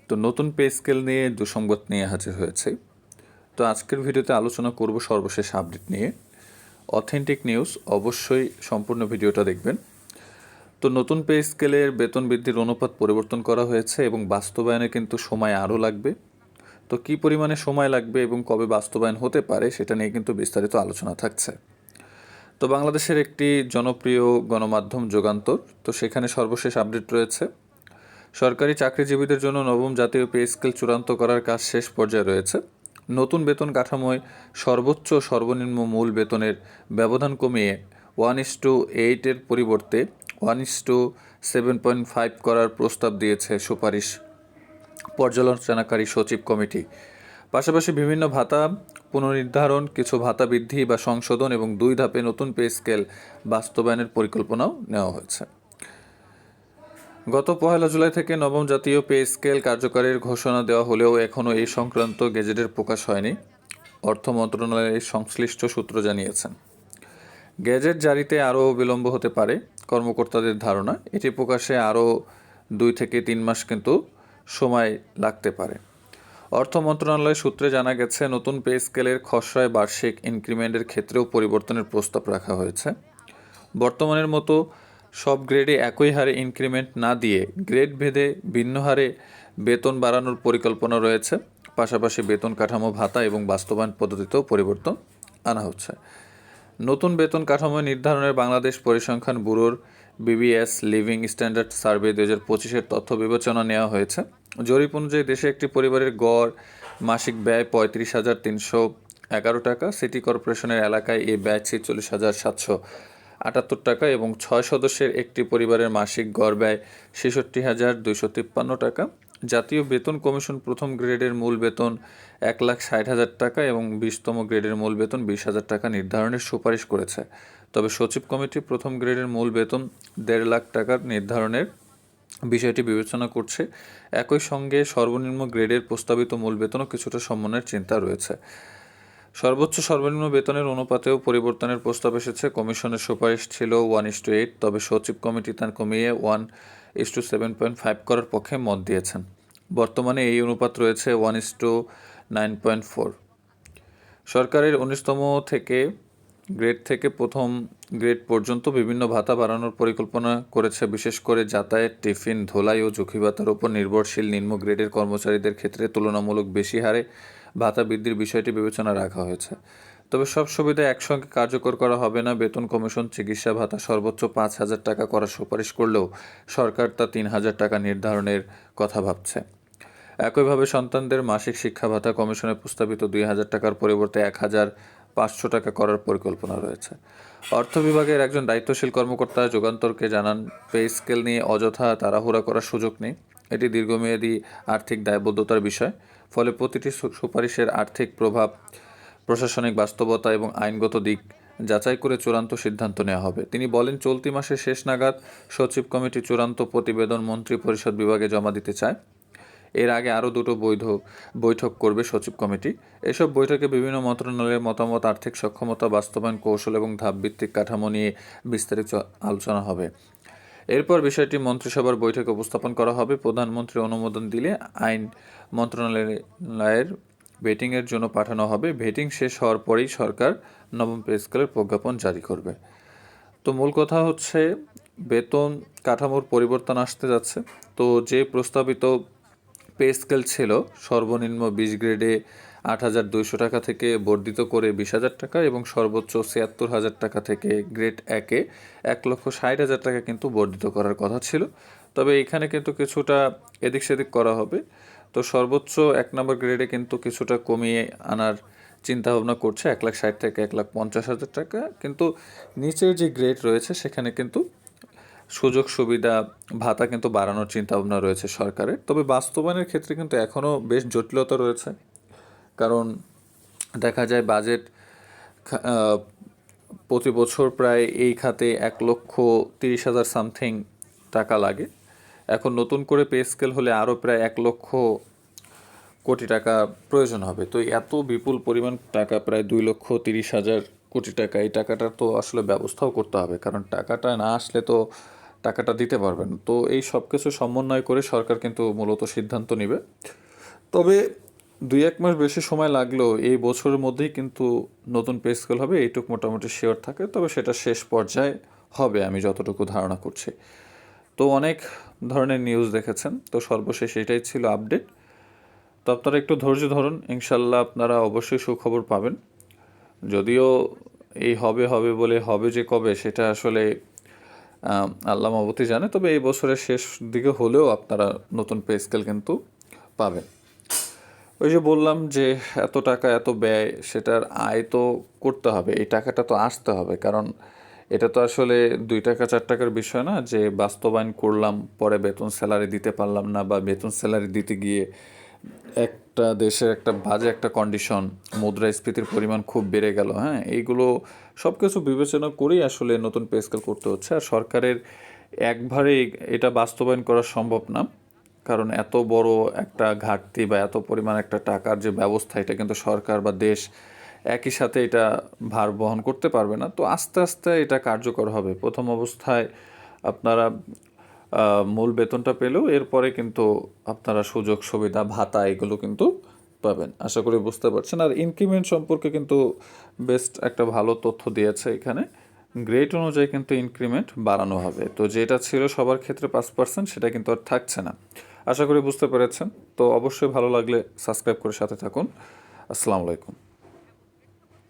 তো নতুন pay scale নিয়ে দুঃসংবাদ নিয়ে হাজির হয়েছে। তো আজকের ভিডিওতে আলোচনা করব সর্বশেষ আপডেট নিয়ে। অথেন্টিক নিউজ, অবশ্যই সম্পূর্ণ ভিডিওটা দেখবেন। তো নতুন পে স্কেলের বেতন বৃদ্ধির অনুপাত পরিবর্তন করা হয়েছে এবং বাস্তবায়নে কিন্তু সময় আরও লাগবে। তো কী পরিমাণে সময় লাগবে এবং কবে বাস্তবায়ন হতে পারে সেটা নিয়ে কিন্তু বিস্তারিত আলোচনা থাকছে। তো বাংলাদেশের একটি জনপ্রিয় গণমাধ্যম যুগান্তর, তো সেখানে সর্বশেষ আপডেট রয়েছে। সরকারি চাকরিজীবীদের জন্য নবম জাতীয় পে স্কেল চূড়ান্ত করার কাজ শেষ পর্যায়ে রয়েছে। নতুন বেতন কাঠামোয় সর্বোচ্চ সর্বনিম্ন মূল বেতনের ব্যবধান কমিয়ে 1:8 পরিবর্তে 1:7.5 করার প্রস্তাব দিয়েছে সুপারিশ পর্যালোচনাকারী সচিব কমিটি। পাশাপাশি বিভিন্ন ভাতা পুনর্নির্ধারণ, কিছু ভাতা বৃদ্ধি বা সংশোধন এবং 2 ধাপে নতুন পে স্কেল বাস্তবায়নের পরিকল্পনাও নেওয়া হয়েছে। গত 1 জুলাই থেকে নবম জাতীয় পে স্কেল কার্যকরের ঘোষণা দেওয়া হলেও এখনও এই সংক্রান্ত গেজেটের প্রকাশ হয়নি, অর্থ মন্ত্রণালয়ের সংশ্লিষ্ট সূত্র জানিয়েছেন। গেজেট জারিতে আরও বিলম্ব হতে পারে কর্মকর্তাদের ধারণা। এটি প্রকাশে আরও 2 থেকে 3 মাস কিন্তু সময় লাগতে পারে। অর্থ মন্ত্রণালয় সূত্রে জানা গেছে, নতুন পে স্কেলের খসড়ায় বার্ষিক ইনক্রিমেন্টের ক্ষেত্রেও পরিবর্তনের প্রস্তাব রাখা হয়েছে। বর্তমানের মতো সব গ্রেডে একই হারে ইনক্রিমেন্ট না দিয়ে গ্রেড ভেদে ভিন্ন হারে বেতন বাড়ানোর পরিকল্পনা রয়েছে। পাশাপাশি বেতন কাঠামো, ভাতা এবং বাস্তবায়ন পদ্ধতিতেও পরিবর্তন আনা হচ্ছে। নতুন বেতন কাঠামো নির্ধারণের বাংলাদেশ পরিসংখ্যান ব্যুরোর বিবিএস লিভিং স্ট্যান্ডার্ড সার্ভে 2025-এর তথ্য বিবেচনা নেওয়া হয়েছে। জরিপ অনুযায়ী দেশে একটি পরিবারের গড় মাসিক ব্যয় 35,311 টাকা। সিটি কর্পোরেশনের এলাকায় এই ব্যয় 46,778 টাকা এবং 6 সদস্যের একটি পরিবারের মাসিক গড় ব্যয় 66,253 টাকা। জাতীয় বেতন কমিশন প্রথম গ্রেডের মূল বেতন 1,60,000 টাকা এবং 20তম গ্রেডের মূল বেতন 20,000 টাকা নির্ধারণের সুপারিশ করেছে। তবে সচিব কমিটি প্রথম গ্রেডের মূল বেতন 1.5 লাখ টাকার নির্ধারণের বিষয়টি বিবেচনা করছে। একই সঙ্গে সর্বনিম্ন গ্রেডের প্রস্তাবিত মূল বেতনও কিছুটা সমন্বয়ের চিন্তা রয়েছে। সর্বোচ্চ সর্বনিম্ন বেতনের অনুপাতেও পরিবর্তনের প্রস্তাব এসেছে। কমিশনের সুপারিশ ছিল 1:8, তবে সচিব কমিটি তা কমিয়ে 1:7.5 করার পক্ষে মত দিয়েছেন। বর্তমানে এই অনুপাত রয়েছে 1:9.4। সরকারের 19তম থেকে গ্রেড থেকে প্রথম গ্রেড পর্যন্ত বিভিন্ন ভাতা বাড়ানোর পরিকল্পনা করেছে। বিশেষ করে যাতায়াত, টিফিন, ধোলাই ও ঝুঁকি ভাতার উপর নির্ভরশীল নিম্ন গ্রেডের কর্মচারীদের ক্ষেত্রে তুলনামূলক বেশি হারে ভাতা বৃদ্ধির বিষয়টি বিবেচনা রাখা হয়েছে। তবে সব সুবিধা একসঙ্গে কার্যকর করা হবে না। বেতন কমিশন চিকিৎসা ভাতা সর্বোচ্চ 5,000 টাকা করার সুপারিশ করলেও সরকার তা 3,000 টাকা নির্ধারণের কথা ভাবছে। একইভাবে সন্তানদের মাসিক শিক্ষা ভাতা কমিশনের প্রস্তাবিত 2,000 টাকার পরিবর্তে 1,500 টাকা করার পরিকল্পনা রয়েছে। অর্থ বিভাগের একজন দায়িত্বশীল কর্মকর্তা যুগান্তরকে জানান, পে স্কেল নিয়ে অযথা তাড়াহুড়া করার সুযোগ নেই। এটি দীর্ঘমেয়াদী আর্থিক দায়বদ্ধতার বিষয়। ফলে প্রতিটি সুপারিশের আর্থিক প্রভাব, প্রশাসনিক বাস্তবতা এবং আইনগত দিক যাচাই করে চূড়ান্ত সিদ্ধান্ত নেওয়া হবে। তিনি বলেন, চলতি মাসের শেষ নাগাদ সচিব কমিটি চূড়ান্ত প্রতিবেদন মন্ত্রী পরিষদ বিভাগে জমা দিতে চায়। এর আগে আরও 2টো বৈঠক করবে সচিব কমিটি। এসব বৈঠকে বিভিন্ন মন্ত্রণালয়ের মতামত, আর্থিক সক্ষমতা, বাস্তবায়ন কৌশল এবং ধাপভিত্তিক কাঠামো নিয়ে বিস্তারিত আলোচনা হবে। এরপর বিষয়টি মন্ত্রিসভার বৈঠকে উপস্থাপন করা হবে। প্রধানমন্ত্রী অনুমোদন দিলে আইন মন্ত্রণালয়ের ভেটিংয়ের জন্য পাঠানো হবে। ভেটিং শেষ হওয়ার পরেই সরকার নবম পে স্কেলের প্রজ্ঞাপন জারি করবে। তো মূল কথা হচ্ছে, বেতন কাঠামোর পরিবর্তন আসতে যাচ্ছে। তো যে প্রস্তাবিত পে স্কেল ছিল সর্বনিম্ন 20 গ্রেডে 8,200 টাকা থেকে বর্ধিত করে 20,000 টাকা এবং সর্বোচ্চ 76,000 টাকা থেকে গ্রেড 1-এ 1,60,000 টাকা কিন্তু বর্ধিত করার কথা ছিল। তবে এখানে কিন্তু কিছুটা এদিক সেদিক করা হবে। তো সর্বোচ্চ 1 নম্বর গ্রেডে কিন্তু কিছুটা কমিয়ে আনার চিন্তাভাবনা করছে, 1,60,000 থেকে 1,50,000 টাকা। কিন্তু নিচের যে গ্রেড রয়েছে সেখানে কিন্তু সুযোগ সুবিধা, ভাতা কিন্তু বাড়ানোর চিন্তাভাবনা রয়েছে সরকারের। তবে বাস্তবায়নের ক্ষেত্রে কিন্তু এখনও বেশ জটিলতা রয়েছে। কারণ দেখা যায় বাজেট প্রতি বছর প্রায় এই খাতে 1,30,000 সামথিং টাকা লাগে। এখন নতুন করে পে স্কেল হলে আরও প্রায় 1,00,000 কোটি টাকা প্রয়োজন হবে। তো এত বিপুল পরিমাণ টাকা, প্রায় 2,30,000 কোটি টাকা, এই টাকাটার তো আসলে ব্যবস্থাও করতে হবে। কারণ টাকাটা না আসলে তো টাকাটা দিতে পারবেন। তো এই সব কিছু সমন্বয় করে সরকার কিন্তু মূলত সিদ্ধান্ত নেবে। তবে 2-1 মাস বেশি সময় লাগলেও এই বছরের মধ্যেই কিন্তু নতুন পে স্কেল হবে, এইটুকু মোটামুটি শিওর থাকে। তবে সেটা শেষ পর্যায়ে হবে আমি যতটুকু ধারণা করছি। তো অনেক ধরনের নিউজ দেখেছেন, তো সর্বশেষ এটাই ছিল আপডেট। তো আপনারা একটু ধৈর্য ধরুন, ইনশাল্লাহ আপনারা অবশ্যই সুখবর পাবেন। যদিও এই হবে হবে বলে হবে যে কবে সেটা আসলে আল্লাহ মাবুতি জানে, তবে এই বছরের শেষ দিকে হলেও আপনারা নতুন পে স্কেল কিন্তু পাবেন। ওই যে বললাম যে এত টাকা এত ব্যয়, সেটার আয় তো করতে হবে, এই টাকাটা তো আসতে হবে। কারণ এটা তো আসলে 2 টাকা 4 টাকার বিষয় না যে বাস্তবায়ন করলাম, পরে বেতন স্যালারি দিতে পারলাম না, বা বেতন স্যালারি দিতে গিয়ে একটা দেশের একটা বাজে একটা কন্ডিশন, মুদ্রাস্ফীতির পরিমাণ খুব বেড়ে গেল। হ্যাঁ, এইগুলো সব কিছু বিবেচনা করেই আসলে নতুন পে স্কেল করতে হচ্ছে। আর সরকারের একবারে এটা বাস্তবায়ন করা সম্ভব না, কারণ এত বড় একটা ঘাটতি বা এত পরিমাণ একটা টাকার যে ব্যবস্থা, এটা কিন্তু সরকার বা দেশ একই সাথে এটা ভার বহন করতে পারবে না। তো আস্তে আস্তে এটা কার্যকর হবে। প্রথম অবস্থায় আপনারা মূল বেতনটা পেলেও এরপরে কিন্তু আপনারা সুযোগ সুবিধা ভাতা এগুলো কিন্তু পাবেন। আশা করি বুঝতে পারছেন। আর ইনক্রিমেন্ট সম্পর্কে কিন্তু বেস্ট একটা ভালো তথ্য দিয়েছে এখানে। গ্রেড অনুযায়ী কিন্তু ইনক্রিমেন্ট বাড়ানো হবে। তো যেটা ছিল সবার ক্ষেত্রে 5%, সেটা কিন্তু আর থাকছে না। আশা করি বুঝতে পেরেছেন। তো অবশ্যই ভালো লাগলে সাবস্ক্রাইব করে সাথে থাকুন। আসসালামু আলাইকুম।